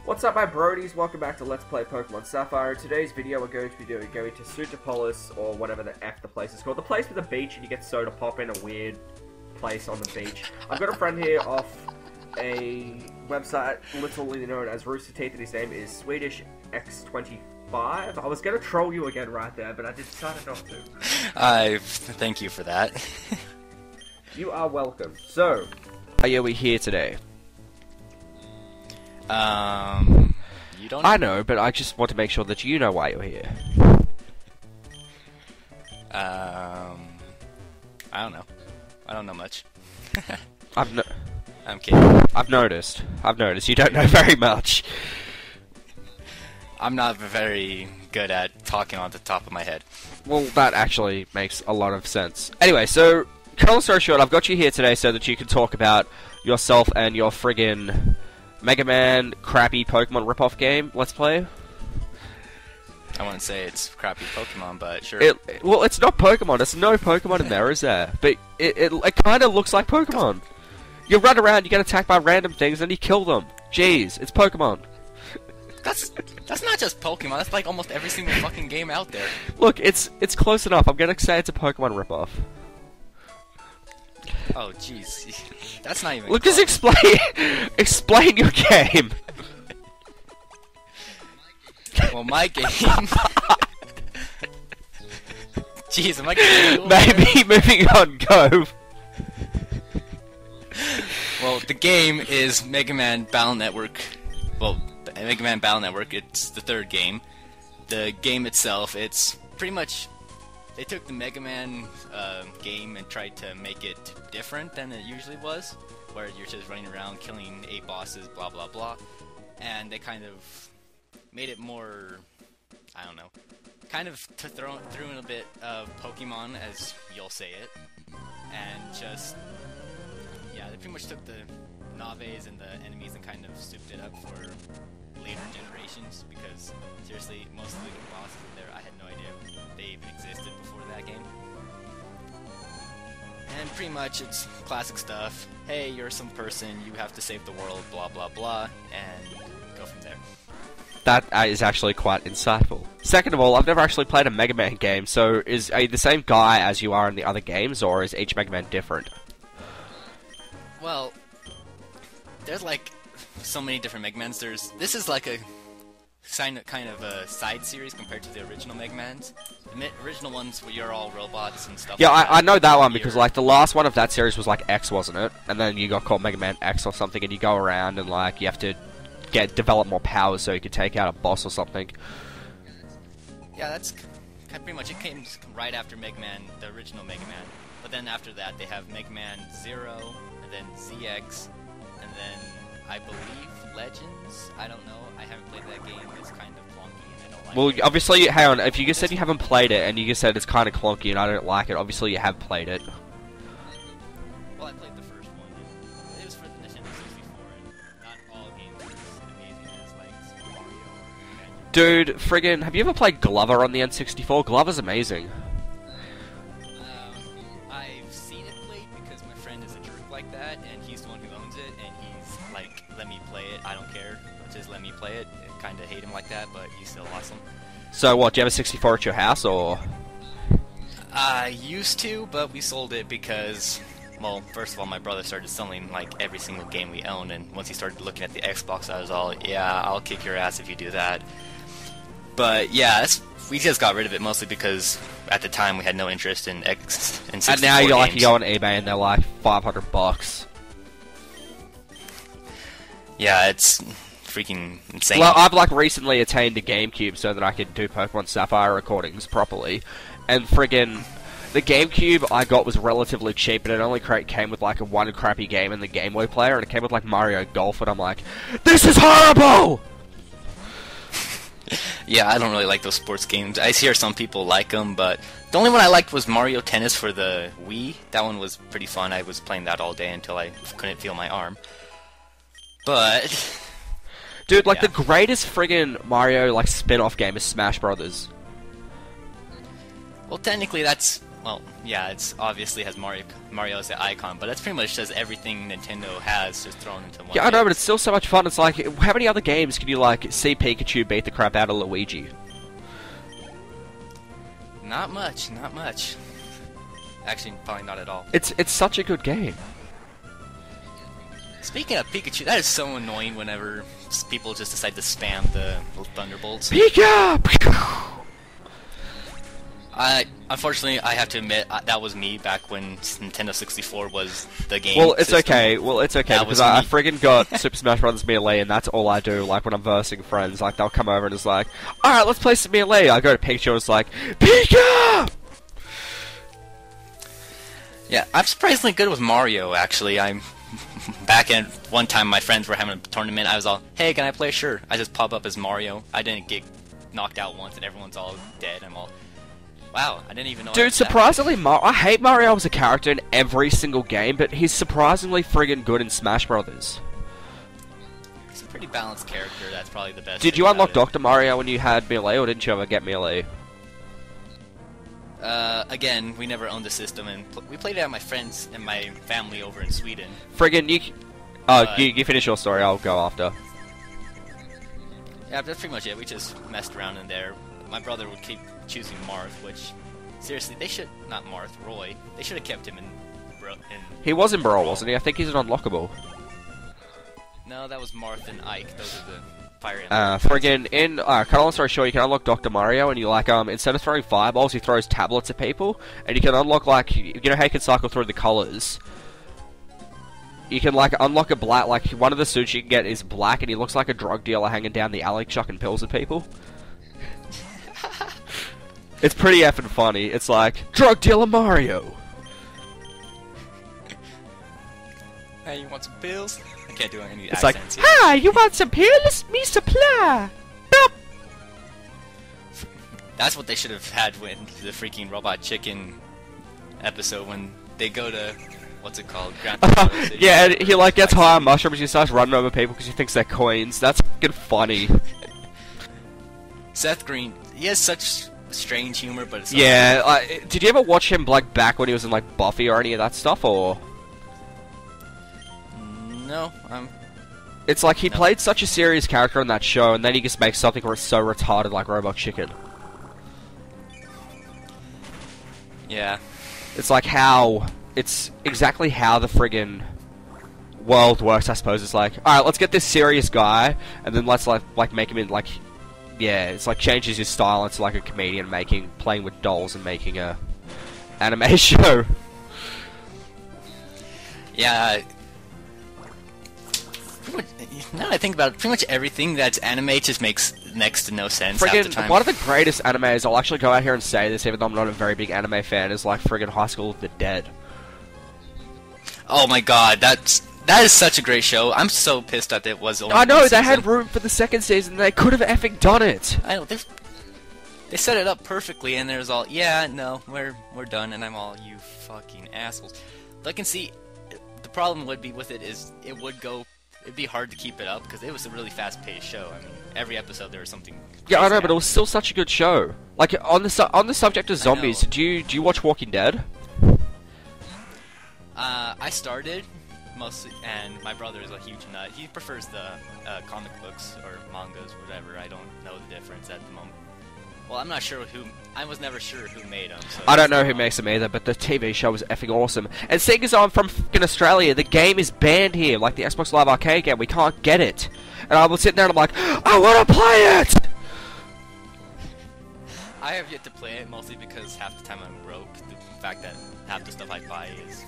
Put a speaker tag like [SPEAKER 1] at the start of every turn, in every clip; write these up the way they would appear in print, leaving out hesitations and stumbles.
[SPEAKER 1] What's up, my brodies? Welcome back to Let's Play Pokemon Sapphire. In today's video, we're going to be going to Sutopolis, or whatever the F the place is called. The place with the beach, and you get soda pop in a weird place on the beach. I've got a friend here off a website literally known as Rooster Teeth, and his name is SwedishX25. I was going to troll you again right there, but I decided not to.
[SPEAKER 2] Thank you for that.
[SPEAKER 1] You are welcome. So, why are we here today?
[SPEAKER 2] You don't know?
[SPEAKER 1] I know, but I just want to make sure that you know why you're here.
[SPEAKER 2] I don't know. I don't know much.
[SPEAKER 1] I'm kidding. I've noticed. You don't know very much.
[SPEAKER 2] I'm not very good at talking on the top of my head.
[SPEAKER 1] Well, that actually makes a lot of sense. Anyway, so, cut long story short, I've got you here today so that you can talk about yourself and your friggin' Mega Man crappy Pokemon ripoff game. Let's play.
[SPEAKER 2] I wouldn't say it's crappy Pokemon, but sure.
[SPEAKER 1] Well, it's not Pokemon. There's no Pokemon in there, is there? But it kind of looks like Pokemon. You run around, you get attacked by random things, and you kill them. Jeez, it's Pokemon.
[SPEAKER 2] That's not just Pokemon. That's like almost every single fucking game out there.
[SPEAKER 1] Look, it's close enough. I'm gonna say it's a Pokemon ripoff.
[SPEAKER 2] Oh, jeez. That's not even
[SPEAKER 1] Look,
[SPEAKER 2] close.
[SPEAKER 1] just explain your game.
[SPEAKER 2] Well, my game... Jeez, am I getting...
[SPEAKER 1] Maybe, moving on, go.
[SPEAKER 2] Well, the game is Mega Man Battle Network. Well, Mega Man Battle Network, it's the third game. The game itself, it's pretty much... They took the Mega Man game and tried to make it different than it usually was, where you're just running around killing 8 bosses, blah blah blah, and they kind of made it more, I don't know, kind of to throw in a bit of Pokemon, as you'll say it, and just, yeah, they pretty much took the naves and the enemies and kind of souped it up for later generations, because seriously, most of the bosses in there, I had no idea they even existed before that game. And pretty much it's classic stuff. Hey, you're some person, you have to save the world, blah blah blah, and go from there.
[SPEAKER 1] That is actually quite insightful. Second of all, I've never actually played a Mega Man game, so are you the same guy as you are in the other games, or is each Mega Man different?
[SPEAKER 2] Well, there's like so many different Mega Mans. This is like a kind of a side series compared to the original Mega Mans. The original ones where you're all robots and stuff.
[SPEAKER 1] Yeah,
[SPEAKER 2] like
[SPEAKER 1] I know that one because like the last one of that series was like X, wasn't it? And then you got called Mega Man X or something, and you go around and like you have to develop more powers so you can take out a boss or something.
[SPEAKER 2] Yeah, that's pretty much it. Came right after Mega Man, the original Mega Man. But then after that, they have Mega Man 0, and then ZX, and then I believe Legends. I don't know. I haven't played that game. It's kind of clunky, and I don't like
[SPEAKER 1] Well,
[SPEAKER 2] it.
[SPEAKER 1] obviously, hang on. If you just said you haven't played it, and you just said it's kind of clunky and I don't like it, obviously you have played it.
[SPEAKER 2] Well, I played the first one. And it was for the Nintendo 64, and not all games are as amazing as like Super Mario or Banjo.
[SPEAKER 1] Dude, friggin', have you ever played Glover on the N64? Glover's amazing.
[SPEAKER 2] I've seen it played because my friend is a jerk like that, and he's the one who owns it, and he's like, let me play it, I don't care, just let me play it. I kinda hate him like that, but he's still awesome.
[SPEAKER 1] So what, do you have a 64 at your house, or...?
[SPEAKER 2] I used to, but we sold it because, well, first of all, my brother started selling like every single game we owned, and once he started looking at the Xbox, I was all, yeah, I'll kick your ass if you do that. But yeah, we just got rid of it mostly because at the time we had no interest in 64
[SPEAKER 1] And now you
[SPEAKER 2] games.
[SPEAKER 1] you go on eBay and they're like $500.
[SPEAKER 2] Yeah, it's freaking insane.
[SPEAKER 1] Well, I've like recently attained a GameCube so that I could do Pokemon Sapphire recordings properly, and friggin' the GameCube I got was relatively cheap, and it only came with like one crappy game in the Game Boy player, and it came with like Mario Golf, and I'm like, this is horrible!
[SPEAKER 2] Yeah, I don't really like those sports games. I hear some people like them, but the only one I liked was Mario Tennis for the Wii. That one was pretty fun. I was playing that all day until I couldn't feel my arm. But...
[SPEAKER 1] Dude, like
[SPEAKER 2] yeah.
[SPEAKER 1] the greatest friggin' Mario like spin-off game is Smash Brothers.
[SPEAKER 2] Well, technically that's well, yeah, it's obviously has Mario as the icon, but that's pretty much just everything Nintendo has just thrown into one.
[SPEAKER 1] Yeah, I know,
[SPEAKER 2] mix.
[SPEAKER 1] but it's still so much fun. It's like, how many other games can you like see Pikachu beat the crap out of Luigi?
[SPEAKER 2] Not much, not much. Actually, probably not at all.
[SPEAKER 1] It's such a good game.
[SPEAKER 2] Speaking of Pikachu, that is so annoying whenever people just decide to spam the Thunderbolts.
[SPEAKER 1] Pika!
[SPEAKER 2] Unfortunately, I have to admit, that was me back when Nintendo 64 was the game
[SPEAKER 1] Well, it's
[SPEAKER 2] system.
[SPEAKER 1] okay. Well, it's okay,
[SPEAKER 2] That
[SPEAKER 1] because
[SPEAKER 2] was
[SPEAKER 1] I
[SPEAKER 2] me.
[SPEAKER 1] friggin' got Super Smash Bros. Melee, and that's all I do, like, when I'm versing friends. Like, they'll come over and it's like, alright, let's play some Melee. I go to Pikachu and it's like, Pika!
[SPEAKER 2] Yeah, I'm surprisingly good with Mario, actually. I'm back in one time my friends were having a tournament, I was all, hey, can I play? Sure. I just pop up as Mario. I didn't get knocked out once and everyone's all dead. I'm all, wow, I didn't even know.
[SPEAKER 1] Dude, surprisingly, I hate Mario as a character in every single game, but he's surprisingly friggin' good in Smash Brothers.
[SPEAKER 2] He's a pretty balanced character, that's probably the best.
[SPEAKER 1] Did
[SPEAKER 2] thing
[SPEAKER 1] you unlock
[SPEAKER 2] about
[SPEAKER 1] Dr. Mario when you had Melee, or didn't you ever get Melee?
[SPEAKER 2] it. Again, we never owned the system, and we played it at my friends and my family over in Sweden.
[SPEAKER 1] Friggin', you finish your story, I'll go after.
[SPEAKER 2] Yeah, that's pretty much it. We just messed around in there. My brother would keep choosing Marth, which, seriously, they should, not Marth, Roy, they should have kept him in
[SPEAKER 1] He was in Brawl, wasn't he? I think he's an unlockable.
[SPEAKER 2] No, that was Marth and Ike, those are the Fire Emblem.
[SPEAKER 1] Friggin' in, cut a long story short, you can unlock Dr. Mario, and you like, instead of throwing fireballs, he throws tablets at people, and you can unlock, like, you know how you can cycle through the colors? You can, like, unlock a black, like, one of the suits you can get is black, and he looks like a drug dealer hanging down the alley chucking pills at people. It's pretty effing funny. It's like, drug dealer Mario!
[SPEAKER 2] Hey, you want some pills? I can't do any
[SPEAKER 1] It's like,
[SPEAKER 2] accents yet.
[SPEAKER 1] hi, you want some pills? Me supply! Bop!
[SPEAKER 2] That's what they should have had when the freaking Robot Chicken episode, when they go to, what's it called? Grand Theft Auto City.
[SPEAKER 1] Yeah, and he, like, gets high on mushrooms, he starts running over people because he thinks they're coins. That's fucking funny.
[SPEAKER 2] Seth Green, he has such strange humor, but it's
[SPEAKER 1] Yeah, did you ever watch him, like, back when he was in, like, Buffy or any of that stuff, or...?
[SPEAKER 2] No,
[SPEAKER 1] It's like he
[SPEAKER 2] No.
[SPEAKER 1] played such a serious character in that show, and then he just makes something so retarded like Robot Chicken.
[SPEAKER 2] yeah.
[SPEAKER 1] It's like how... It's exactly how the friggin' world works, I suppose. It's like, alright, let's get this serious guy, and then let's, like make him in, like... Yeah, it's like changes his style into, like, a comedian playing with dolls and making a anime show.
[SPEAKER 2] Yeah. Now that I think about it, pretty much everything that's anime just makes next to no sense half the
[SPEAKER 1] Friggin',
[SPEAKER 2] time.
[SPEAKER 1] one of the greatest animes, I'll actually go out here and say this, even though I'm not a very big anime fan, is like friggin' High School of the Dead.
[SPEAKER 2] Oh my god, that is such a great show. I'm so pissed that it was only
[SPEAKER 1] I know,
[SPEAKER 2] one
[SPEAKER 1] they had
[SPEAKER 2] season.
[SPEAKER 1] room for the second season, they could have effing done it!
[SPEAKER 2] I know, they set it up perfectly, and there's all, yeah, no, we're done, and I'm all, you fucking assholes. But I can see, the problem would be with it is, it'd be hard to keep it up, because it was a really fast-paced show. I mean, every episode there was something
[SPEAKER 1] Yeah, I know,
[SPEAKER 2] crazy
[SPEAKER 1] but it was still such a good show. Like, on the subject of zombies, do you watch Walking Dead?
[SPEAKER 2] I started, mostly, and my brother is a huge nut. He prefers the comic books, or mangas, whatever. I don't know the difference at the moment. Well, I'm not sure I was never sure who made them. So
[SPEAKER 1] I don't know who makes them either, but the TV show was effing awesome. And seeing as I'm from fucking Australia, the game is banned here, like the Xbox Live Arcade game, we can't get it. And I was sitting there and I'm like, I wanna play it!
[SPEAKER 2] I have yet to play it, mostly because half the time I'm broke. The fact that half the stuff I buy is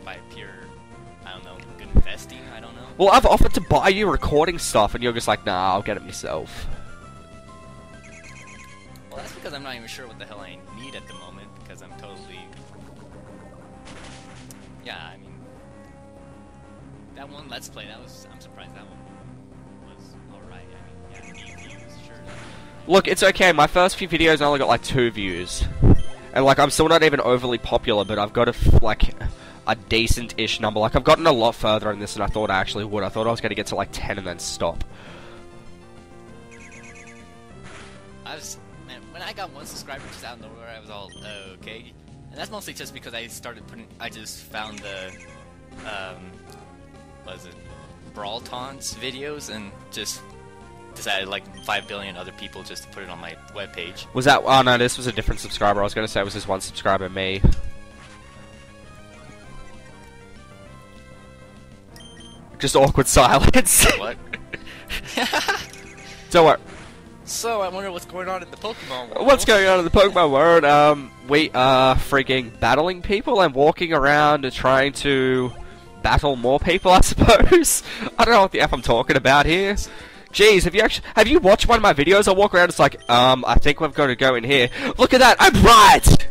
[SPEAKER 2] by pure, I don't know, good investing, I don't know.
[SPEAKER 1] Well, I've offered to buy you recording stuff, and you're just like, nah, I'll get it myself.
[SPEAKER 2] Well, that's because I'm not even sure what the hell I need at the moment, because I'm totally... Yeah, I mean... That one Let's Play, I'm surprised that one was alright. I mean, yeah, 8 views, sure.
[SPEAKER 1] Look, it's okay, my first few videos only got like 2 views. And like, I'm still not even overly popular, but I've got a decent-ish number. Like, I've gotten a lot further in this than I thought I actually would. I thought I was going to get to like 10 and then stop.
[SPEAKER 2] Man, when I got 1 subscriber just out of nowhere, I was all, okay. And that's mostly just because I just found the, what is it, Brawl Taunts videos, and just decided, like, 5 billion other people just to put it on my webpage.
[SPEAKER 3] Was that... Oh, no, this was a different subscriber. I was going to say it was this one subscriber, me. Just awkward silence.
[SPEAKER 2] What?
[SPEAKER 3] So what?
[SPEAKER 2] So, I wonder what's going on in the Pokemon world.
[SPEAKER 3] What's going on in the Pokemon world? We are freaking battling people and walking around and trying to battle more people, I suppose. I don't know what the F I'm talking about here. Jeez, have you watched one of my videos? I walk around, it's like, I think we've got to go in here. Look at that, I'm right!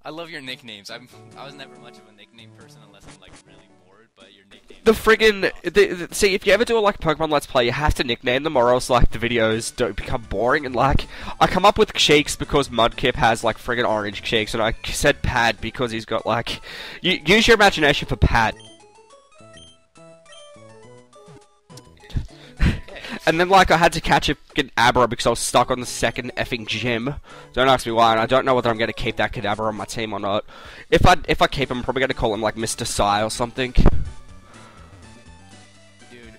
[SPEAKER 2] I love your nicknames. I was never much of a nickname person unless I'm, like, really bored, but your nicknames...
[SPEAKER 3] The friggin... See, if you ever do, like, Pokemon Let's Play, you have to nickname them, or else, like, the videos don't become boring, and, like, I come up with Cheeks because Mudkip has, like, friggin' orange cheeks, and I said Pad because he's got, like... use your imagination for Pad. And then, like, I had to catch a Kadabra because I was stuck on the second effing gym. Don't ask me why, and I don't know whether I'm going to keep that Kadabra on my team or not. If I keep him, I'm probably going to call him, like, Mr. Psy or something.
[SPEAKER 2] Dude,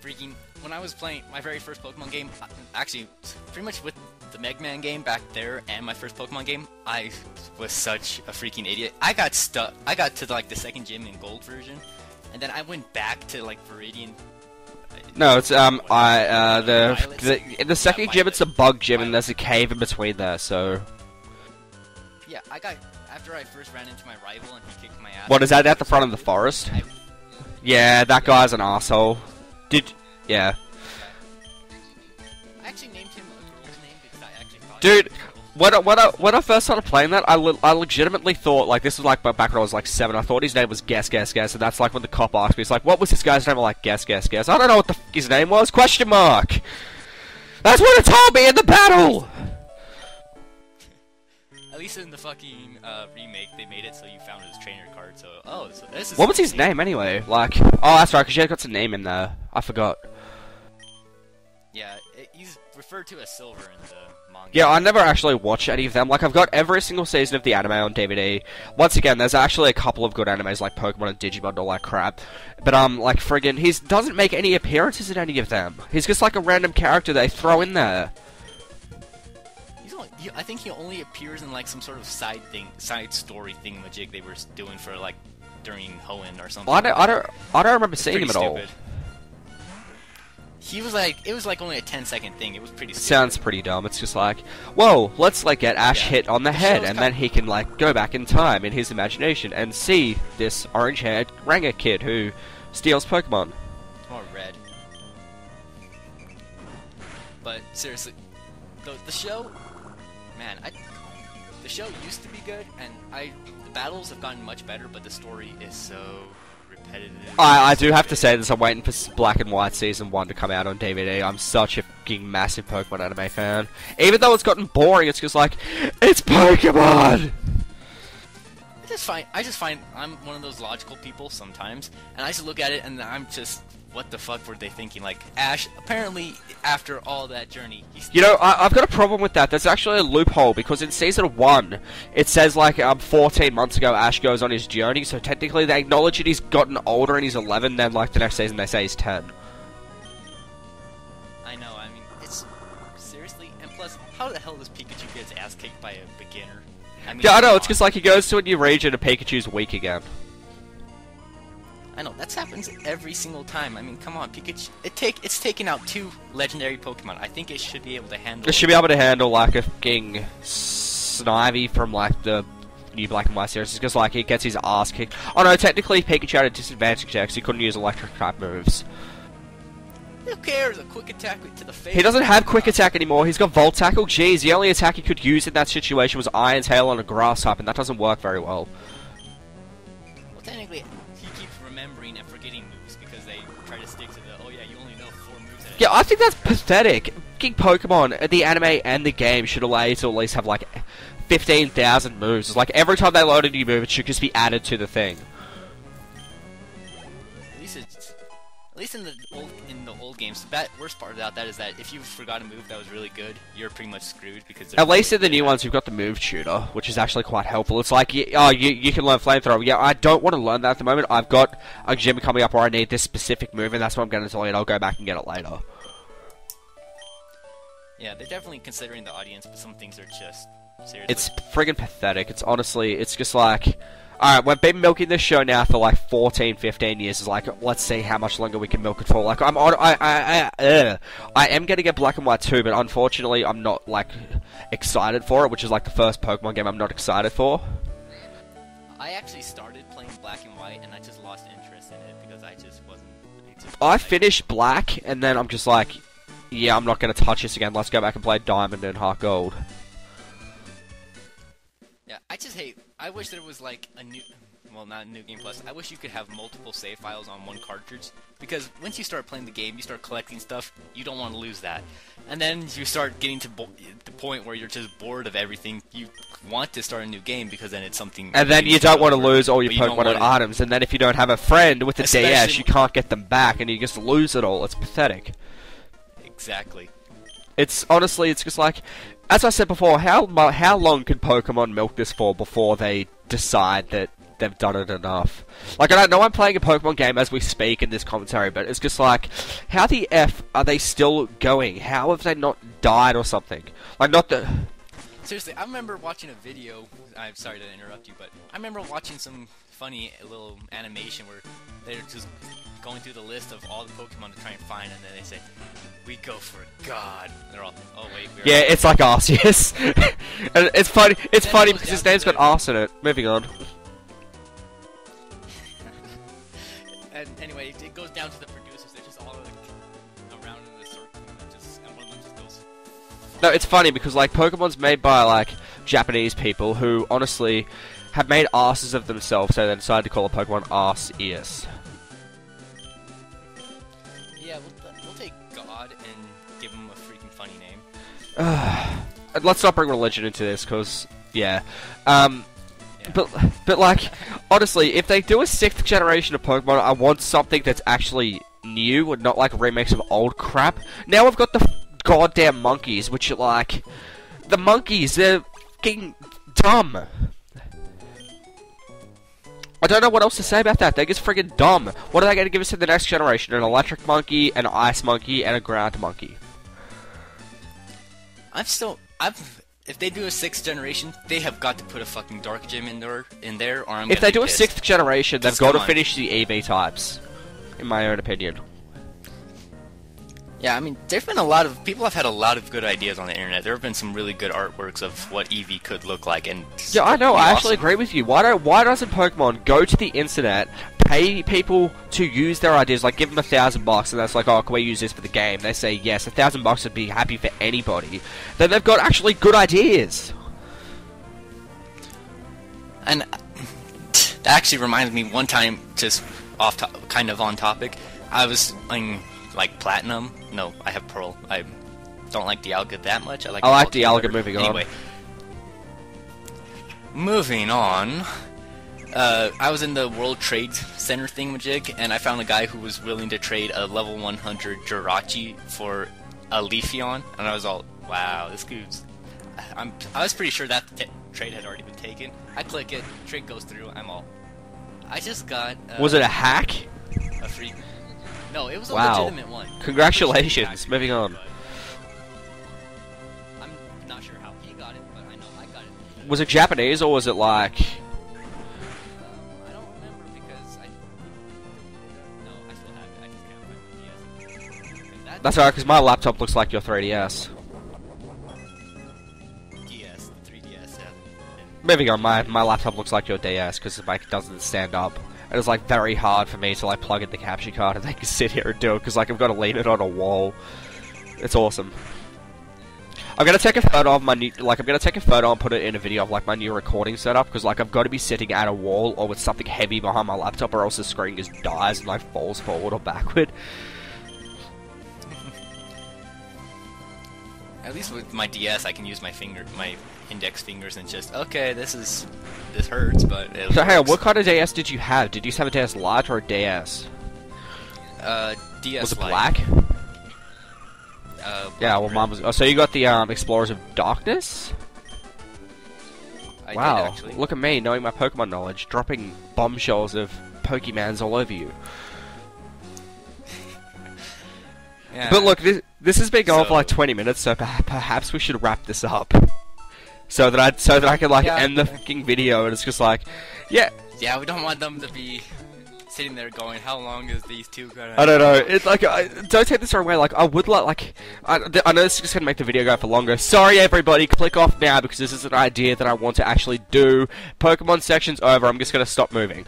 [SPEAKER 2] freaking... When I was playing my very first Pokemon game, actually, pretty much with the Mega Man game back there and my first Pokemon game, I was such a freaking idiot. I got stuck. I got to, like, the second gym in Gold version, and then I went back to, like, Viridian...
[SPEAKER 3] No, it's, in the second gym, it's a bug gym, and there's a cave in between there, so...
[SPEAKER 2] Yeah, after I first ran into my rival and he kicked my ass...
[SPEAKER 3] What, is that at the front of the forest? Yeah, that guy's an asshole. Yeah.
[SPEAKER 2] I actually named him a girl's name because I actually thought...
[SPEAKER 3] Dude, when I first started playing that, I legitimately thought, like, this was like back when I was like 7, I thought his name was Guess, and that's like when the cop asked me, he's like, what was this guy's name? I'm like, Guess. I don't know what the f his name was, question mark! That's what it told me in the battle!
[SPEAKER 2] At least in the fucking remake, they made it so you found his trainer card, so, oh, so this is...
[SPEAKER 3] What was his name anyway? Like, oh, that's right, because you got a name in there. I forgot.
[SPEAKER 2] Yeah, he's referred to as Silver in the manga.
[SPEAKER 3] Yeah, I never actually watched any of them. Like, I've got every single season of the anime on DVD. Once again, there's actually a couple of good animes like Pokemon and Digimon and all that crap. But, like, friggin', he doesn't make any appearances in any of them. He's just like a random character they throw in there.
[SPEAKER 2] I think he only appears in, like, some sort of side story thingamajig they were doing for, like, during Hoenn or something.
[SPEAKER 3] Well, I don't remember seeing him at all.
[SPEAKER 2] He was like, it was like only a 10-second thing. It was pretty stupid.
[SPEAKER 3] Sounds pretty dumb. It's just like, whoa, let's like get Ash hit on the head, and then he can like go back in time in his imagination and see this orange-haired Ranger kid who steals Pokemon.
[SPEAKER 2] Or red. But seriously, the show, man, the show used to be good, and the battles have gotten much better, but the story is so repetitive.
[SPEAKER 3] I do have to say this, I'm waiting for Black and White Season 1 to come out on DVD. I'm such a fucking massive Pokemon anime fan. Even though it's gotten boring, it's just like, it's Pokemon!
[SPEAKER 2] I just find I'm one of those logical people sometimes, and I just look at it and I'm just, what the fuck were they thinking? Like, Ash, apparently, after all that journey, he's...
[SPEAKER 3] You know, I've got a problem with that. There's actually a loophole, because in Season 1, it says, like, 14 months ago, Ash goes on his journey, so technically they acknowledge that he's gotten older and he's 11, then, like, the next season they say he's 10.
[SPEAKER 2] I know, I mean, it's... Seriously? And plus, how the hell does Pikachu get his ass kicked by a beginner? I mean,
[SPEAKER 3] yeah, I know, it's just like he goes to a new region and Pikachu's weak again.
[SPEAKER 2] I know, that happens every single time. I mean, come on, Pikachu... It's taken out 2 legendary Pokemon. I think it should be able to handle...
[SPEAKER 3] It should be able to handle, like, a fucking Snivy from, like, the new Black and White series. It's just like, he gets his ass kicked. Oh no, technically Pikachu had a disadvantage because he couldn't use electric-type moves.
[SPEAKER 2] Who cares? A quick attack to the face.
[SPEAKER 3] He doesn't have quick attack anymore. He's got Volt Tackle. Jeez, the only attack he could use in that situation was Iron Tail on a grass type, and that doesn't work very well.
[SPEAKER 2] Well, technically, he keeps remembering and forgetting moves because they try to stick to the, oh yeah, you only know 4 moves at a
[SPEAKER 3] Yeah, I think that's pathetic. King Pokemon, the anime and the game should allow you to at least have like 15,000 moves. It's like every time they load a new move, it should just be added to the thing.
[SPEAKER 2] least in the old games, the worst part about that is that if you forgot a move that was really good, you're pretty much screwed because
[SPEAKER 3] at least in the new ones, we've got the move tutor, which is actually quite helpful. It's like, you can learn flamethrower. Yeah, I don't want to learn that at the moment. I've got a gym coming up where I need this specific move, and that's what I'm going to tell you, and I'll go back and get it later.
[SPEAKER 2] Yeah, they're definitely considering the audience, but some things are just seriously.
[SPEAKER 3] It's friggin' pathetic. It's honestly, it's just like, alright, we've been milking this show now for like 14, 15 years. It's like, let's see how much longer we can milk it for. Like, I am gonna get Black and White 2, but unfortunately, I'm not, like, excited for it, which is like the first Pokemon game I'm not excited for.
[SPEAKER 2] I actually started playing Black and White, and I just lost interest in it because I just wasn't.
[SPEAKER 3] I finished Black, and then I'm just like, yeah, I'm not gonna touch this again. Let's go back and play Diamond and Heart Gold.
[SPEAKER 2] Yeah, I wish there was like a new, well, not a new game plus. I wish you could have multiple save files on one cartridge, because once you start playing the game, you start collecting stuff, you don't want to lose that. And then you start getting to the point where you're just bored of everything. You want to start a new game because then it's something.
[SPEAKER 3] And then you don't want to lose all your Pokemon items, and then if you don't have a friend with a DS, you can't get them back, and you just lose it all. It's pathetic.
[SPEAKER 2] Exactly.
[SPEAKER 3] It's honestly, it's just like, as I said before, how long can Pokemon milk this for before they decide that they've done it enough? Like, I don't know I'm playing a Pokemon game as we speak in this commentary, but it's just like, how the F are they still going? How have they not died or something? Like, not the...
[SPEAKER 2] Seriously, I remember watching a video, I'm sorry to interrupt you, but I remember watching some funny little animation where they're just going through the list of all the Pokemon to try and find, and then they say, "We go for God." And they're all, "Oh wait, we're..."
[SPEAKER 3] Yeah, it's like Arceus. And it's funny. It's funny because his name's got Arce in it. Moving on.
[SPEAKER 2] And anyway, it goes down to the producers. They're just all like around in a circle, and one of them just goes.
[SPEAKER 3] No, it's funny because like Pokemon's made by like Japanese people who honestly have made asses of themselves, so they decided to call a Pokemon Arceus.
[SPEAKER 2] Yeah, we'll take God and give him a freaking funny name.
[SPEAKER 3] Let's not bring religion into this, cause yeah. But like honestly, if they do a 6th generation of Pokemon, I want something that's actually new and not like remakes of old crap. Now we've got the goddamn monkeys, which are like the monkeys. They're fucking dumb. I don't know what else to say about that. They're just friggin' dumb. What are they going to give us in the next generation? An electric monkey, an ice monkey, and a ground monkey.
[SPEAKER 2] If they do a 6th generation, they have got to put a fucking dark gym in there, or I'm.
[SPEAKER 3] If they do a
[SPEAKER 2] pissed.
[SPEAKER 3] 6th generation, they've got to finish the EV types, in my own opinion.
[SPEAKER 2] Yeah, I mean, there've been a lot of people have had a lot of good ideas on the internet. There have been some really good artworks of what EV could look like, and
[SPEAKER 3] yeah, I know. I actually agree with you. Why doesn't Pokemon go to the internet, pay people to use their ideas, like give them $1,000, and that's like, oh, can we use this for the game? They say yes. $1,000 would be happy for anybody. Then they've got actually good ideas.
[SPEAKER 2] And that actually reminds me, one time, just kind of on topic, I was playing like Platinum. No, I have Pearl. I don't like Dialga that much. I like
[SPEAKER 3] Dialga. Moving on.
[SPEAKER 2] Anyway, moving on. I was in the World Trade Center thingamajig, and I found a guy who was willing to trade a level 100 Jirachi for a Leafeon, and I was all, wow, this dude's... I was pretty sure that trade had already been taken. I click it, trade goes through, I'm all... I just got...
[SPEAKER 3] was it a hack?
[SPEAKER 2] A free... No, it was a
[SPEAKER 3] wow.
[SPEAKER 2] legitimate one.
[SPEAKER 3] Congratulations. Moving on.
[SPEAKER 2] I'm not sure how he got it, but I know I got it.
[SPEAKER 3] Was it Japanese or was it like...
[SPEAKER 2] I don't remember because no, I still have it. I just can't find my DS.
[SPEAKER 3] That's alright, because my laptop looks like your 3DS.
[SPEAKER 2] DS, the 3DS, yeah.
[SPEAKER 3] Moving on, my laptop looks like your DS because it doesn't stand up. And it's like very hard for me to like plug in the capture card and they can sit here and do it because like I've got to lean it on a wall. It's awesome. I'm gonna take a photo of my new, like I'm gonna take a photo and put it in a video of like my new recording setup because like I've got to be sitting at a wall or with something heavy behind my laptop or else the screen just dies and like falls forward or backward.
[SPEAKER 2] At least with my DS, I can use my index fingers and just, okay, this hurts, but it
[SPEAKER 3] So
[SPEAKER 2] works.
[SPEAKER 3] hey, what kind of DS did you have? Did you have a DS Lite or a DS?
[SPEAKER 2] DS
[SPEAKER 3] Was it
[SPEAKER 2] Lite.
[SPEAKER 3] black? Yeah, well,
[SPEAKER 2] red.
[SPEAKER 3] mine was. Oh, so you got the Explorers of Darkness?
[SPEAKER 2] I
[SPEAKER 3] Wow,
[SPEAKER 2] did, actually.
[SPEAKER 3] look at me knowing my Pokemon knowledge, dropping bombshells of Pokemans all over you.
[SPEAKER 2] Yeah.
[SPEAKER 3] But look, this has been going for
[SPEAKER 2] So-
[SPEAKER 3] like 20 minutes, so perhaps we should wrap this up. So that I can like
[SPEAKER 2] Yeah.
[SPEAKER 3] end the fucking video and it's just like, yeah,
[SPEAKER 2] Yeah, we don't want them to be sitting there going, how long is these two gonna...
[SPEAKER 3] I don't know. It's like, don't take this the wrong way. Like, I would like, I know this is just gonna make the video go for longer. Sorry, everybody, click off now because this is an idea that I want to actually do. Pokemon section's over. I'm just gonna stop moving.